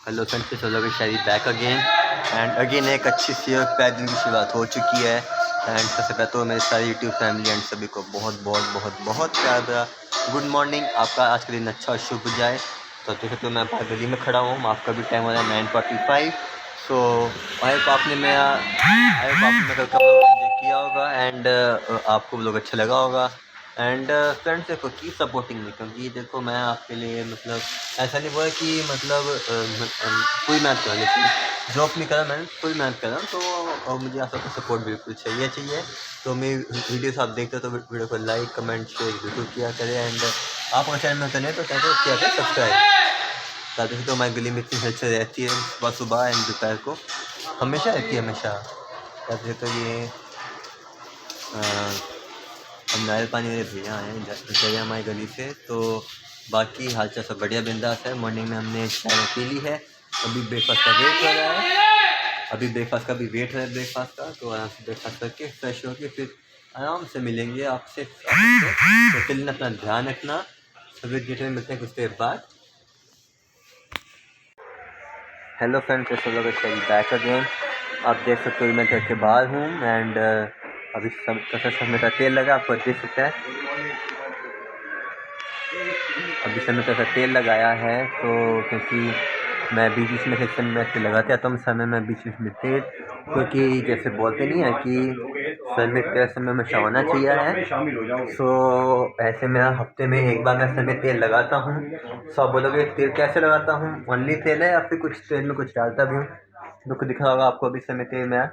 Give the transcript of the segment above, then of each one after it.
Hello friends, इस vlog Shayari back again and again एक अच्छी सी और प्यार दिन की शुरुआत हो चुकी है। एंड सबसे पहले तो मेरी सारी यूट्यूब फैमिली एंड सभी को बहुत बहुत बहुत बहुत प्यार भरा गुड मॉर्निंग। आपका आज का दिन अच्छा और शुभ जाए। तो देख सकते हो मैं बाहर गली में खड़ा हूँ। आपका भी टाइम हो रहा है 9:45। सो आई होप आपने कल का ब्लॉग एंजॉय किया होगा एंड आपको ब्लॉग अच्छा लगा होगा। एंड फ्रेंड्स देखो की सपोर्टिंग में, क्योंकि देखो मैं आपके लिए मतलब ऐसा नहीं बोला कि मतलब पूरी मेहनत करा, लेकिन जॉब नहीं करा, मैंने पूरी मेहनत करा। तो मुझे आप सबका सपोर्ट बिल्कुल चाहिए। तो मेरी वीडियोस आप देखते हो तो वीडियो को लाइक कमेंट शेयर बिल्कुल किया करें। एंड आप हमारे चैनल में नहीं तो चैनल को किया करें सब्सक्राइब। ताकि तो हमारी गली में इतनी हलचल रहती है सुबह सुबह एंड दोपहर को, हमेशा रहती है हमेशा। ताकि तो ये हम नारियल पानी वाले भैया आए हैं हमारी गली से। तो बाकी हाल चाल सब बढ़िया बिंदास है। मॉर्निंग में हमने चाय पी ली है। अभी ब्रेकफास्ट का वेट हो रहा है। ब्रेकफास्ट का तो आराम से ब्रेकफास्ट करके फ्रेश होके फिर आराम से मिलेंगे आपसे। तो चलिए अपना ध्यान रखना। सभी डिटेल मिलते हैं कुछ देर बाद। हेलो फ्रेंड्स, कैसे लोग बैक अगेन। आप देख सकते हो मैं घर के बाहर हूँ एंड अभी समय का तेल लगा, आपको देख सकता है। अभी समय का तेल लगाया है तो क्योंकि मैं बीच में सेक्शन में तेल लगाते आता हूँ समय में बीच में तेल, क्योंकि जैसे बोलते नहीं है कि समय के समय में होना चाहिए है। सो ऐसे मेरा हफ्ते में एक बार मैं समय तेल लगाता हूँ। सो आप बोलोगे तेल कैसे लगाता हूँ, ओनली तेल है या फिर कुछ तेल में कुछ डालता भी हूँ? तो दिखा होगा आपको अभी समय तेल में।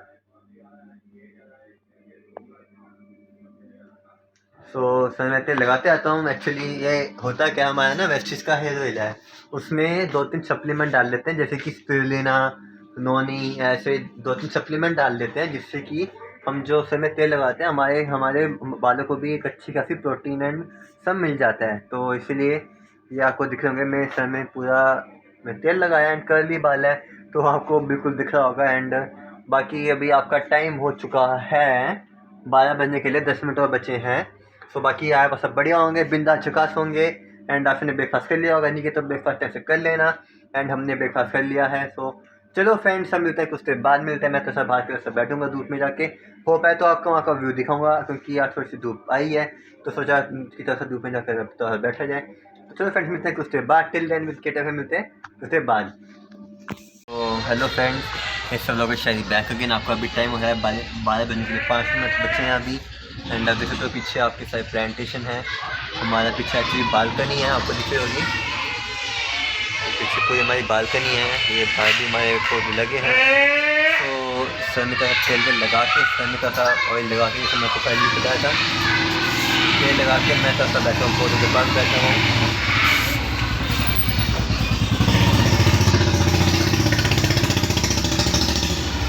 सो समय तेल लगाते आता हूँ। एक्चुअली ये होता क्या, हमारा ना वेस्टिज का हेयर ऑयल है, उसमें 2-3 सप्लीमेंट डाल लेते हैं, जैसे कि स्पिरुलिना, नोनी, ऐसे 2-3 सप्लीमेंट डाल देते हैं, जिससे कि हम जो समय तेल लगाते हैं हमारे हमारे बालों को भी एक अच्छी खासी प्रोटीन एंड सब मिल जाता है। तो इसीलिए ये आपको दिख रहे होंगे मैं समय पूरा मैं तेल लगाया एंड कर्ली बाल है तो आपको बिल्कुल दिख रहा होगा। एंड बाकी अभी आपका टाइम हो चुका है 12 बजने के लिए 10 मिनट और बचे हैं। तो बाकी आप सब बढ़िया होंगे, बिंदास चकास होंगे। एंड आपने ब्रेकफास्ट कर लिया होगा, नहीं कि तो ब्रेकफास्ट ऐसे कर लेना। एंड हमने ब्रेकफास्ट कर लिया है। सो चलो फ्रेंड्स, सब मिलते हैं कुछ देर बाद मिलते हैं। मैं तो सब बात कर सब बैठूंगा धूप में जाके। हो पाए तो आपको वहाँ का व्यू दिखाऊंगा, क्योंकि आज थोड़ी सी धूप आई है तो सोचा की तरह से धूप में जाकर तो बैठा जाए। तो चलो फ्रेंड्स, मिलते हैं कुछ देर बाद। टिल देन विद के मिलते हैं कुछ देर बाद। तो हेलो फ्रेंड्स, इस सब लोग शायद बैक अगेन। आपका अभी टाइम हो रहा है 12 बजने के लिए 5 मिनट बचे हैं अभी। एंड अब देखो तो पीछे आपके सारे प्लांटेशन है। हमारा पीछे एक्चुअली बालकनी है, आपको दिख रही होगी पीछे पूरी हमारी बालकनी है। ये बाहर भी हमारे पौधे लगे हैं। तो सनी का तेल लगा के, सनी का ऑयल लगा के, जैसे मैं आपको पहले भी बताया था, तेल लगा के मैं तो बैठा हूँ पौधों के पास बैठा हूँ।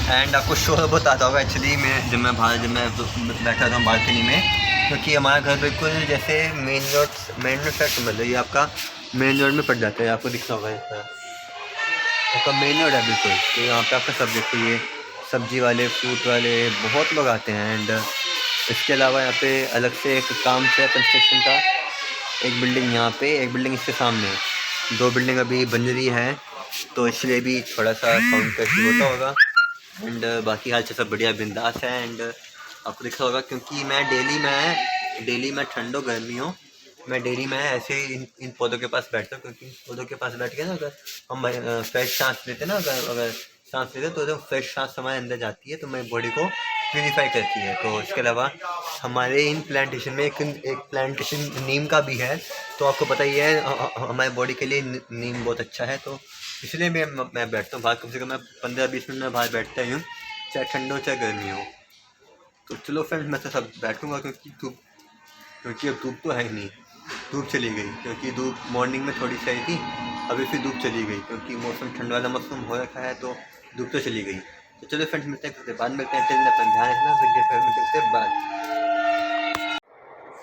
एंड आपको शोर बहुत आता होगा एक्चुअली जब मैं बैठा था बालकनी में, क्योंकि हमारा घर बिल्कुल जैसे मेन रोड साइड समझ लो, ये आपका मेन रोड में पड़ जाता है। आपको दिखता होगा आपका मेन रोड है बिल्कुल। तो यहाँ पे आपका सब देखो, ये सब्जी वाले फ्रूट वाले बहुत लोग आते हैं। एंड इसके अलावा यहाँ पे अलग से एक काम से कंस्ट्रक्शन का एक बिल्डिंग, यहाँ पे एक बिल्डिंग इसके सामने, 2 बिल्डिंग अभी बन रही है, तो इसलिए भी थोड़ा सा साउंड का इशू होता होगा। एंड बाकी हाल सब बढ़िया बिंदास है। एंड आपको दिखा होगा क्योंकि मैं डेली में ठंडो गर्मी हो, मैं डेली में ऐसे ही इन पौधों के पास बैठता हूँ, क्योंकि पौधों के पास बैठ के ना अगर हम फ्रेश सांस लेते ना, अगर सांस लेते तो एकदम फ्रेश सांस हमारे अंदर जाती है, तो मेरी बॉडी को प्यूरीफाई करती है। तो इसके अलावा हमारे इन प्लांटेशन में एक प्लांटेशन नीम का भी है। तो आपको पता ही है हमारे बॉडी के लिए नीम बहुत अच्छा है। तो इसलिए मैं बैठता हूँ बाहर, कम से कम मैं 15-20 मिनट में बाहर बैठता ही हूँ, चाहे ठंड हो चाहे गर्मी हो। तो चलो फ्रेंड्स, मैं तो सब बैठूँगा क्योंकि अब धूप तो है ही नहीं। धूप चली गई, क्योंकि धूप मॉर्निंग में थोड़ी सी आई थी, अभी फिर धूप चली गई, क्योंकि मौसम ठंड वाला मौसम हो रखा है तो धूप तो चली गई। तो चलो फ्रेंड्स, मिलते हैं कुछ देर बाद मिलते हैं। अपना ध्यान रखना, फिर मिलते हैं बाद।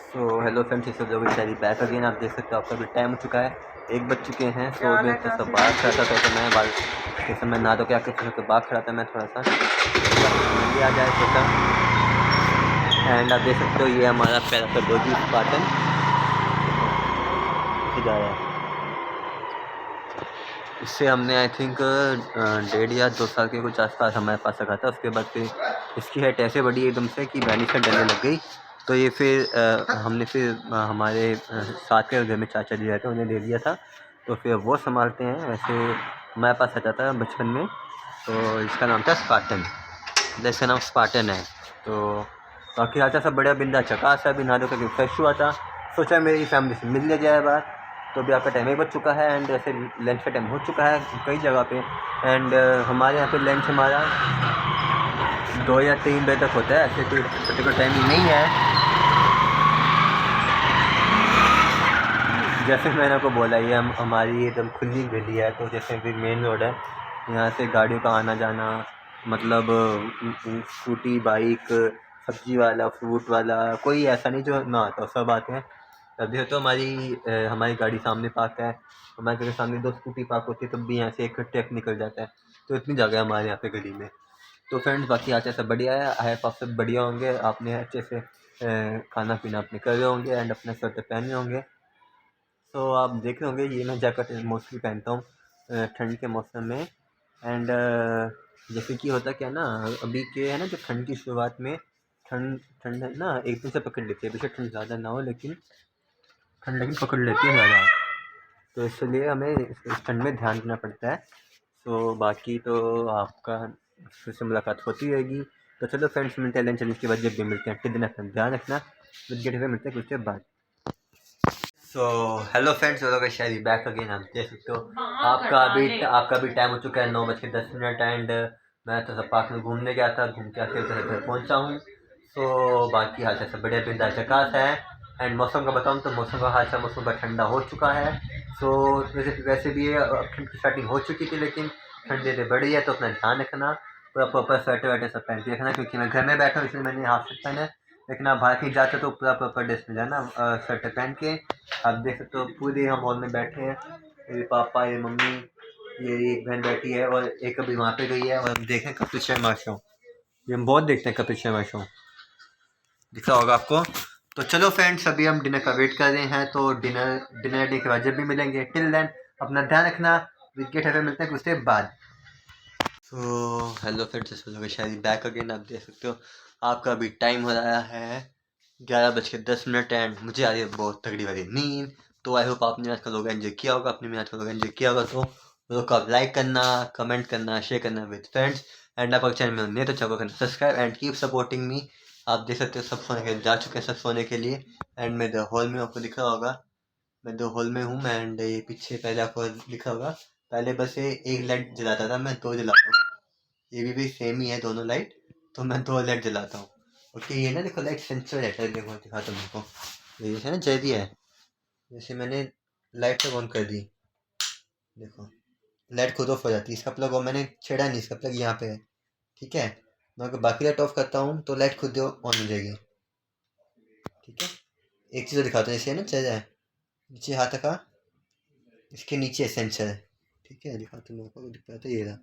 सो हेलो फ्रेंड्स, इस लोग शायरी बैक अगेन। आप देख सकते हो आपका भी टाइम हो चुका है, 1 बज चुके हैं। सो मैं तो सब बाहर खड़ा था, तो मैं बाल जैसे मैं नहा धो के आके तो बाहर खड़ा था, मैं थोड़ा सा जल्दी आ जाए सोचा। एंड आप देख सकते हो ये हमारा पहला सा डॉगी स्पार्टन जा रहा है। इससे हमने आई थिंक 1.5 या 2 साल के कुछ आसपास हमारे पास रखा था। उसके बाद फिर इसकी हाइट ऐसे बढ़ी एकदम से कि बैली से डरने लग गई। तो ये फिर हमने फिर हमारे साथ के घर में चाचा जी रहते हैं, उन्हें दे दिया था। तो फिर वो संभालते हैं। ऐसे हमारे पास आता था बचपन में, तो इसका नाम था स्पार्टन। इसका नाम स्पार्टन है। तो बाकी चाचा सब बढ़िया बिंदा चकास है। अभी नहा धो करके फ्रेश हुआ था, सोचा मेरी फैमिली से मिल लिया जाए बार। तो अभी आपका टाइम ही बच चुका है एंड ऐसे लंच का टाइम हो चुका है कई जगह पे। एंड हमारे यहाँ पे लंच हमारा 2 या 3 बजे तक होता है, ऐसे कोई पर्टिकुलर टाइमिंग नहीं है। जैसे मैंने आपको बोला, ये हमारी एकदम खुली गली है। तो जैसे भी मेन रोड है, यहाँ से गाड़ियों का आना जाना, मतलब स्कूटी, बाइक, सब्जी वाला, फ्रूट वाला, कोई ऐसा नहीं जो ना आता, सब आते हैं। तभी तो हमारी गाड़ी सामने पार्क है। हमारे घर के सामने 2 स्कूटी पार्क होती है, तब भी यहाँ से एक ट्रक निकल जाता है। तो इतनी जगह है हमारे यहाँ पे गली में। तो फ्रेंड्स बाकी आज सब बढ़िया है। आई होप आप सब बढ़िया होंगे। आपने अच्छे से खाना पीना अपने कर रहे होंगे एंड अपने स्वेटर पहने होंगे। तो आप देख रहे होंगे, ये मैं जैकेट मोस्टली पहनता हूँ ठंड के मौसम में। एंड जैसे कि होता क्या है ना, अभी के है ना, जो ठंड की शुरुआत में ठंड ठंड है ना एकदम से पकड़ लेती है। बेशक ठंड ज़्यादा ना हो, लेकिन ठंड लेकिन पकड़ लेती है ज़्यादा। तो इसलिए हमें इस ठंड में ध्यान देना पड़ता है। तो बाकी तो आपका फिर से मुलाकात होती रहेगी। तो चलो फ्रेंड्स, मिलते हैं लंच के बाद। जब भी मिलते हैं, टिल देन अपना ध्यान रखना। मिलते हैं कुछ देर बाद। सो हेलो फ्रेंड्स, वेलकम शायद बैक अगेन। आप देख सकते हो आपका भी टाइम हो चुका है 9:10 एंड मैं तो सब पार्क में घूमने गया था। घूम के आके घर पहुंचा हूँ। सो बाकी हाल चाल सब बढ़िया बिंदा चकास है। एंड मौसम का बताऊँ तो मौसम का हाल चाल, मौसम का ठंडा हो चुका है। सो वैसे भी ठंड की स्टार्टिंग हो चुकी थी, लेकिन ठंड धीरे बढ़ी है। तो अपना ध्यान रखना, पूरा प्रॉपर स्वेटर वेटर सब पहन के रखना, क्योंकि मैं घर में बैठा हूँ इसलिए मैंने हाफ शर्ट पहना है। लेकिन आप बाहर कहीं जाते तो पूरा प्रॉपर ड्रेस में जाना, स्वेटर पहन के। आप देख सकते हो पूरे हम हॉल में बैठे हैं। मेरे पापा, ये मम्मी, ये एक बहन बैठी है और एक अभी वहाँ पे गई है। और हम देखें कपिल शर्मा शो, ये हम बहुत देखते हैं कपिल शर्मा शो, दिखा होगा आपको। तो चलो फ्रेंड्स, अभी हम डिनर का वेट कर रहे हैं। तो डिनर डे के बाद जब भी मिलेंगे, टिल देन अपना ध्यान रखना। विकेट है, मिलते हैं कुछ देर बाद। तो हेलो फ्रेंड्स, शायद बैक अगेन। आप देख सकते हो आपका अभी टाइम हो रहा है 11:10 एंड मुझे आ रही है बहुत तगड़ी वाली नींद। तो आई होप आपने आज का लोग एंजॉय किया होगा। आपने मेरा आज का लोग एंजॉय किया होगा तो लोग को आप लाइक करना, कमेंट करना, शेयर करना विद फ्रेंड्स। एंड आप अगर चैनल में नहीं तो चैनल करना subscribe and keep supporting me. आप देख सकते हो सब सोने के जा चुके हैं, सब सोने के लिए। एंड मैं द हॉल में, आपको दिख रहा होगा मैं द हॉल में हूँ। एंड ये पीछे पहले आपको दिखा होगा, पहले बस ये एक लाइट जलाता था, मैं 2 जलाता हूँ। ये भी सेम ही है दोनों लाइट। तो मैं 2 लाइट जलाता हूँ। ओके, ये ना देखो लाइट सेंसर रहता है। देखो दिखाता हूँ मेरे को, ये जैसे ना जल दिया है, जैसे मैंने लाइट तक ऑन कर दी, देखो लाइट खुद ऑफ हो जाती है। इसका प्लग और मैंने छेड़ा नहीं, इसका प्लग यहाँ पे है, ठीक है। मैं अगर बाकी लाइट ऑफ करता हूँ तो लाइट खुद ऑन हो जाएगी, ठीक है। एक चीज़ दिखाता हूँ, जैसे ना चल जाए नीचे हाथ का, इसके नीचे सेंसर है, ठीक है। दिखाता हूँ मेरे को, दिखाता है ये रहा,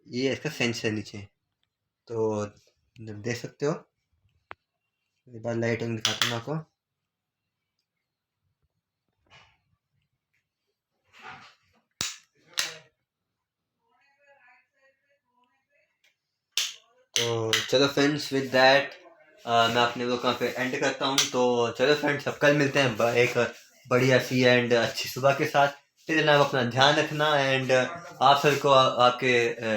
ये है इसका सेंसर नीचे। तो देख सकते हो, एक बार लाइट ऑन दिखाता हूँ आपको। तो चलो फ्रेंड्स, विद दैट मैं अपने लोग का पे एंड करता हूँ। तो चलो फ्रेंड्स, अब कल मिलते हैं एक बढ़िया सी एंड अच्छी सुबह के साथ। फिर आप अपना ध्यान रखना। एंड आप सबको आपके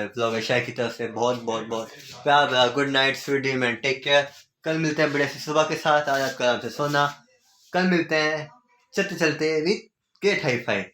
ब्लॉगर शाह की तरफ से बहुत बहुत बहुत प्यार। Good night, sweet dream and take care. कल मिलते हैं बढ़िया सी सुबह के साथ। आज आपका आराम से सोना। कल मिलते हैं चलते चलते विद गेट हाई फाई।